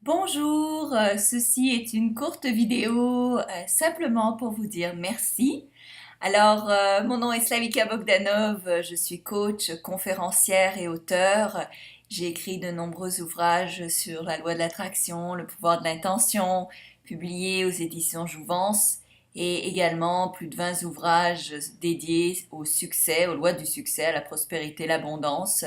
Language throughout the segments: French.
Bonjour, ceci est une courte vidéo simplement pour vous dire merci. Mon nom est Slavika Bogdanov, je suis coach, conférencière et auteure. J'ai écrit de nombreux ouvrages sur la loi de l'attraction, le pouvoir de l'intention, publiés aux éditions Jouvence, et également plus de 20 ouvrages dédiés au succès, aux lois du succès, à la prospérité, l'abondance,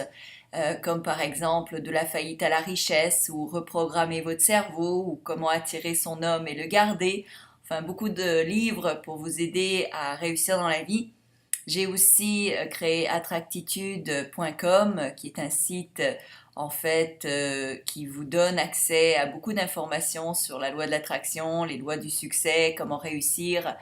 comme par exemple de la faillite à la richesse ou reprogrammer votre cerveau ou comment attirer son homme et le garder. Enfin, beaucoup de livres pour vous aider à réussir dans la vie. J'ai aussi créé attractitude.com qui est un site qui vous donne accès à beaucoup d'informations sur la loi de l'attraction, les lois du succès, comment réussir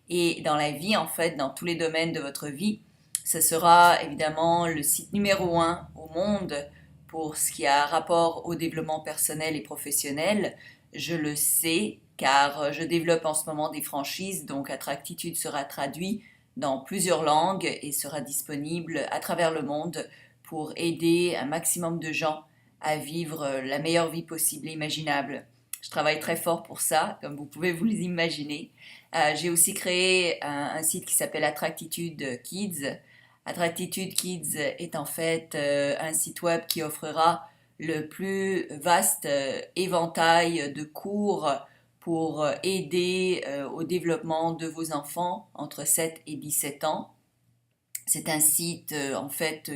et dans la vie dans tous les domaines de votre vie. Ce sera évidemment le site numéro un au monde pour ce qui a rapport au développement personnel et professionnel. Je le sais car je développe en ce moment des franchises, donc Attractitude sera traduit dans plusieurs langues et sera disponible à travers le monde pour aider un maximum de gens à vivre la meilleure vie possible et imaginable. Je travaille très fort pour ça, comme vous pouvez vous l'imaginer. J'ai aussi créé un site qui s'appelle Attractitude Kids. Attractitude Kids est un site web qui offrira le plus vaste éventail de cours pour aider au développement de vos enfants entre 7 et 17 ans. C'est un site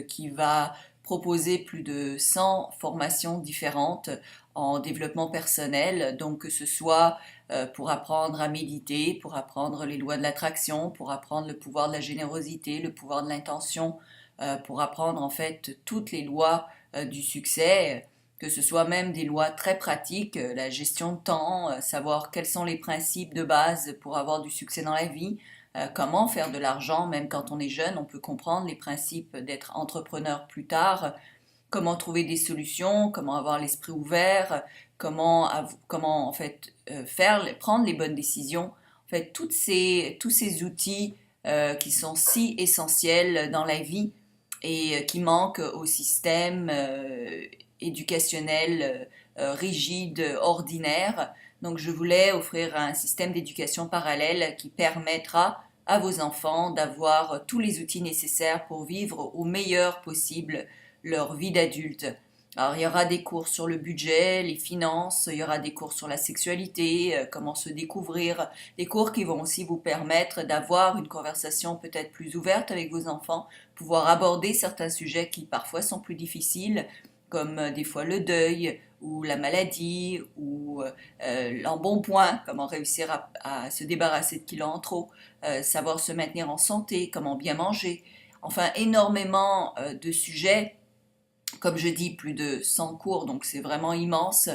qui va proposer plus de 100 formations différentes en développement personnel, donc que ce soit pour apprendre à méditer, pour apprendre les lois de l'attraction, pour apprendre le pouvoir de la générosité, le pouvoir de l'intention, pour apprendre toutes les lois du succès, que ce soit même des lois très pratiques, la gestion de temps, savoir quels sont les principes de base pour avoir du succès dans la vie, comment faire de l'argent, même quand on est jeune, on peut comprendre les principes d'être entrepreneur plus tard, comment trouver des solutions, comment avoir l'esprit ouvert, prendre les bonnes décisions. Tous ces outils qui sont si essentiels dans la vie et qui manquent au système éducationnel rigide, ordinaire. Donc je voulais offrir un système d'éducation parallèle qui permettra à vos enfants d'avoir tous les outils nécessaires pour vivre au meilleur possible leur vie d'adulte. Alors, il y aura des cours sur le budget, les finances, il y aura des cours sur la sexualité, comment se découvrir, des cours qui vont aussi vous permettre d'avoir une conversation peut-être plus ouverte avec vos enfants, pouvoir aborder certains sujets qui parfois sont plus difficiles, comme des fois le deuil ou la maladie ou l'embonpoint, comment réussir à se débarrasser de kilos en trop, savoir se maintenir en santé, comment bien manger. Enfin, énormément de sujets, comme je dis, plus de 100 cours, donc c'est vraiment immense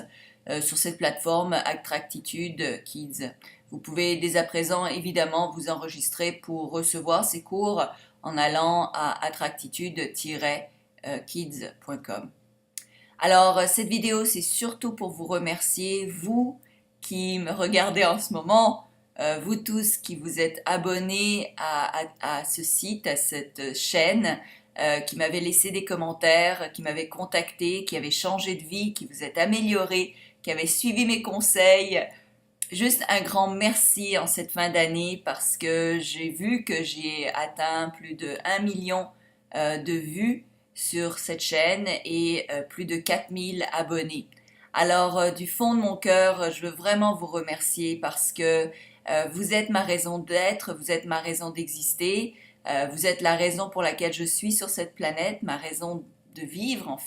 sur cette plateforme Attractitude Kids. Vous pouvez dès à présent évidemment vous enregistrer pour recevoir ces cours en allant à attractitude-kids.com. Alors, cette vidéo, c'est surtout pour vous remercier, vous qui me regardez en ce moment, vous tous qui vous êtes abonnés à ce site, à cette chaîne, qui m'avez laissé des commentaires, qui m'avez contacté, qui avez changé de vie, qui vous êtes améliorés, qui avez suivi mes conseils. Juste un grand merci en cette fin d'année parce que j'ai vu que j'ai atteint plus de 1 million de vues sur cette chaîne et plus de 4000 abonnés. Alors, du fond de mon cœur, je veux vraiment vous remercier parce que vous êtes ma raison d'être, vous êtes ma raison d'exister, vous êtes la raison pour laquelle je suis sur cette planète, ma raison de vivre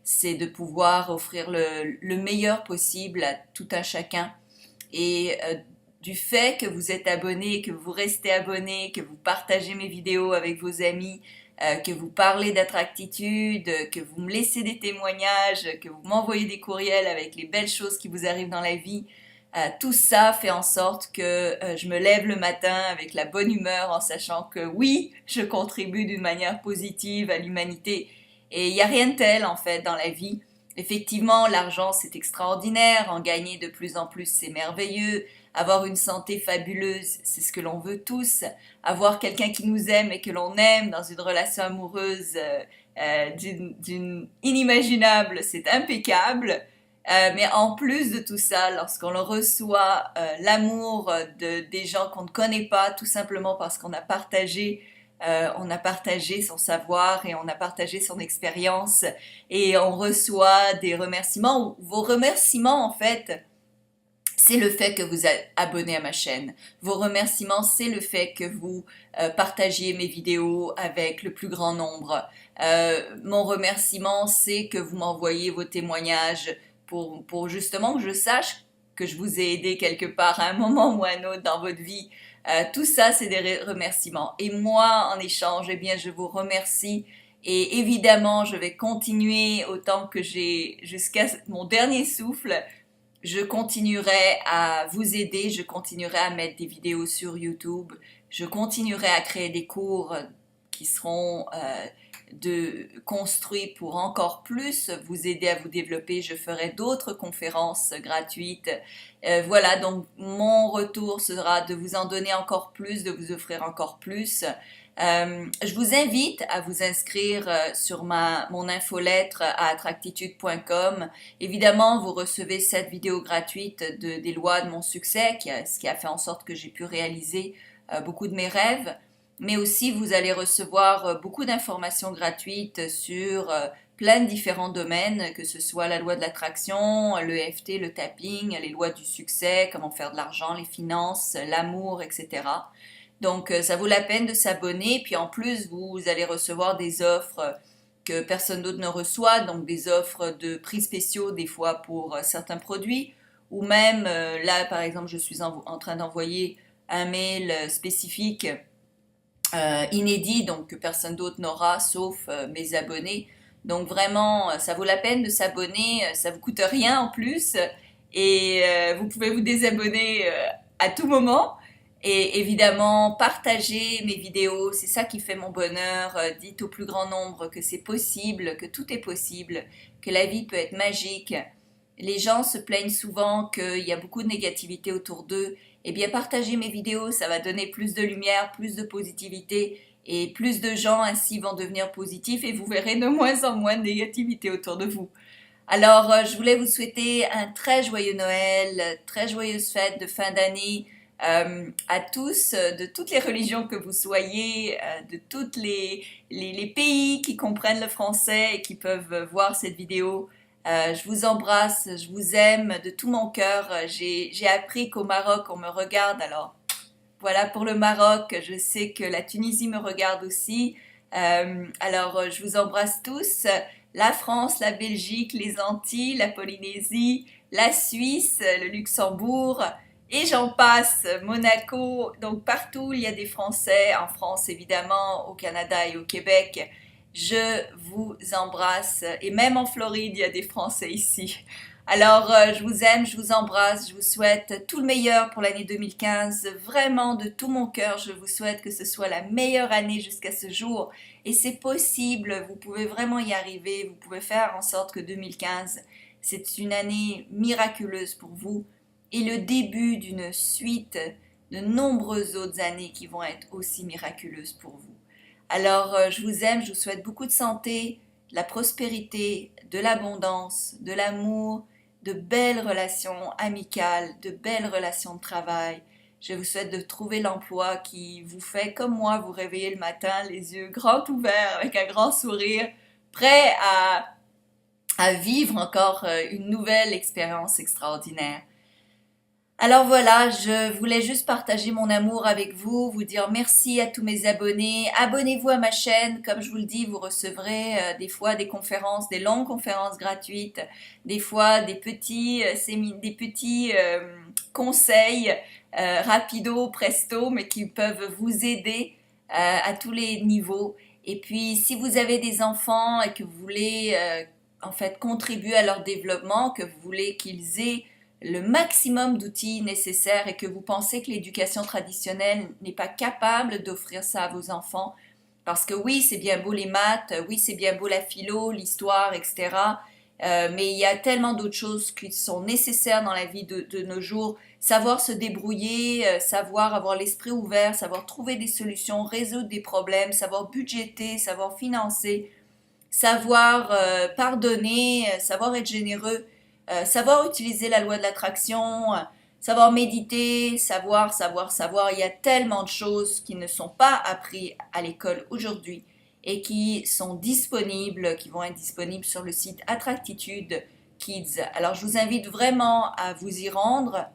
c'est de pouvoir offrir le meilleur possible à tout un chacun. Et du fait que vous êtes abonné, que vous restez abonné, que vous partagez mes vidéos avec vos amis, que vous parlez d'attractitude, que vous me laissez des témoignages, que vous m'envoyez des courriels avec les belles choses qui vous arrivent dans la vie, tout ça fait en sorte que je me lève le matin avec la bonne humeur en sachant que oui, je contribue d'une manière positive à l'humanité. Et il n'y a rien de tel dans la vie. Effectivement, l'argent c'est extraordinaire, en gagner de plus en plus c'est merveilleux, avoir une santé fabuleuse c'est ce que l'on veut tous, avoir quelqu'un qui nous aime et que l'on aime dans une relation amoureuse d'une inimaginable c'est impeccable, Mais en plus de tout ça, lorsqu'on le reçoit, l'amour des gens qu'on ne connaît pas, tout simplement parce qu'on a partagé son savoir et on a partagé son expérience, et on reçoit des remerciements. Vos remerciements, en fait, c'est le fait que vous êtes abonné à ma chaîne. Vos remerciements, c'est le fait que vous partagiez mes vidéos avec le plus grand nombre. Mon remerciement, c'est que vous m'envoyez vos témoignages pour justement que je sache que je vous ai aidé quelque part à un moment ou à un autre dans votre vie. Tout ça, c'est des remerciements. Et moi, en échange, eh bien, je vous remercie. Et évidemment, je vais continuer autant que j'ai jusqu'à mon dernier souffle. Je continuerai à vous aider, je continuerai à mettre des vidéos sur YouTube, je continuerai à créer des cours qui seront construits pour encore plus vous aider à vous développer. Je ferai d'autres conférences gratuites. Voilà, donc mon retour sera de vous en donner encore plus, de vous offrir encore plus. Je vous invite à vous inscrire sur mon infolettre à attractitude.com. Évidemment, vous recevez cette vidéo gratuite des lois de mon succès, ce qui a fait en sorte que j'ai pu réaliser beaucoup de mes rêves. Mais aussi, vous allez recevoir beaucoup d'informations gratuites sur plein de différents domaines, que ce soit la loi de l'attraction, le EFT, le tapping, les lois du succès, comment faire de l'argent, les finances, l'amour, etc. Donc, ça vaut la peine de s'abonner. Puis en plus, vous allez recevoir des offres que personne d'autre ne reçoit, donc des offres de prix spéciaux des fois pour certains produits. Ou même, là, par exemple, je suis en train d'envoyer un mail spécifique, inédit, donc que personne d'autre n'aura, sauf mes abonnés. Donc vraiment, ça vaut la peine de s'abonner, ça vous coûte rien en plus. Et vous pouvez vous désabonner à tout moment. Et évidemment, partagez mes vidéos, c'est ça qui fait mon bonheur. Dites au plus grand nombre que c'est possible, que tout est possible, que la vie peut être magique. Les gens se plaignent souvent qu'il y a beaucoup de négativité autour d'eux. Eh bien, partagez mes vidéos, ça va donner plus de lumière, plus de positivité, et plus de gens ainsi vont devenir positifs, et vous verrez de moins en moins de négativité autour de vous. Alors, je voulais vous souhaiter un très joyeux Noël, très joyeuse fête de fin d'année à tous, de toutes les religions que vous soyez, de tous les pays qui comprennent le français et qui peuvent voir cette vidéo. Je vous embrasse, je vous aime de tout mon cœur. J'ai appris qu'au Maroc, on me regarde. Alors, voilà pour le Maroc. Je sais que la Tunisie me regarde aussi. Alors, je vous embrasse tous. La France, la Belgique, les Antilles, la Polynésie, la Suisse, le Luxembourg, et j'en passe, Monaco. Donc partout, il y a des Français, en France évidemment, au Canada et au Québec. Je vous embrasse, et même en Floride, il y a des Français ici. Alors, je vous aime, je vous embrasse, je vous souhaite tout le meilleur pour l'année 2015. Vraiment, de tout mon cœur, je vous souhaite que ce soit la meilleure année jusqu'à ce jour. Et c'est possible, vous pouvez vraiment y arriver, vous pouvez faire en sorte que 2015, c'est une année miraculeuse pour vous et le début d'une suite de nombreuses autres années qui vont être aussi miraculeuses pour vous. Alors, je vous aime, je vous souhaite beaucoup de santé, de la prospérité, de l'abondance, de l'amour, de belles relations amicales, de belles relations de travail. Je vous souhaite de trouver l'emploi qui vous fait, comme moi, vous réveiller le matin, les yeux grands ouverts, avec un grand sourire, prêt à vivre encore une nouvelle expérience extraordinaire. Alors voilà, je voulais juste partager mon amour avec vous, vous dire merci à tous mes abonnés. Abonnez-vous à ma chaîne, comme je vous le dis, vous recevrez des fois des conférences, des longues conférences gratuites, des fois des petits, conseils rapido, presto, mais qui peuvent vous aider à tous les niveaux. Et puis, si vous avez des enfants et que vous voulez en fait contribuer à leur développement, que vous voulez qu'ils aient le maximum d'outils nécessaires et que vous pensez que l'éducation traditionnelle n'est pas capable d'offrir ça à vos enfants, parce que oui, c'est bien beau les maths, oui, c'est bien beau la philo, l'histoire, etc. Mais il y a tellement d'autres choses qui sont nécessaires dans la vie de nos jours. Savoir se débrouiller, savoir avoir l'esprit ouvert, savoir trouver des solutions, résoudre des problèmes, savoir budgéter, savoir financer, savoir pardonner, savoir être généreux. savoir utiliser la loi de l'attraction, savoir méditer, savoir. Il y a tellement de choses qui ne sont pas apprises à l'école aujourd'hui et qui sont disponibles, qui vont être disponibles sur le site Attractitude Kids. Alors je vous invite vraiment à vous y rendre,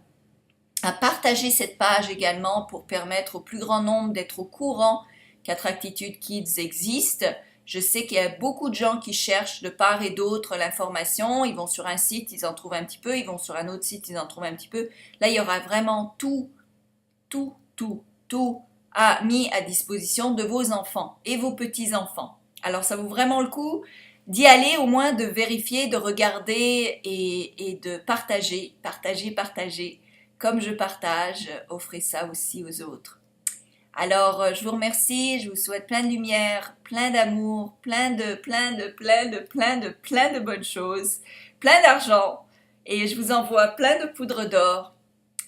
à partager cette page également pour permettre au plus grand nombre d'être au courant qu'Attractitude Kids existe. Je sais qu'il y a beaucoup de gens qui cherchent de part et d'autre l'information. Ils vont sur un site, ils en trouvent un petit peu. Ils vont sur un autre site, ils en trouvent un petit peu. Là, il y aura vraiment tout mis à disposition de vos enfants et vos petits-enfants. Alors, ça vaut vraiment le coup d'y aller, au moins de vérifier, de regarder et de partager. Comme je partage, offrez ça aussi aux autres. Alors, je vous remercie, je vous souhaite plein de lumière, plein d'amour, plein de bonnes choses, plein d'argent, et je vous envoie plein de poudre d'or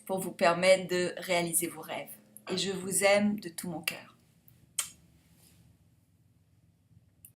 pour vous permettre de réaliser vos rêves. Et je vous aime de tout mon cœur.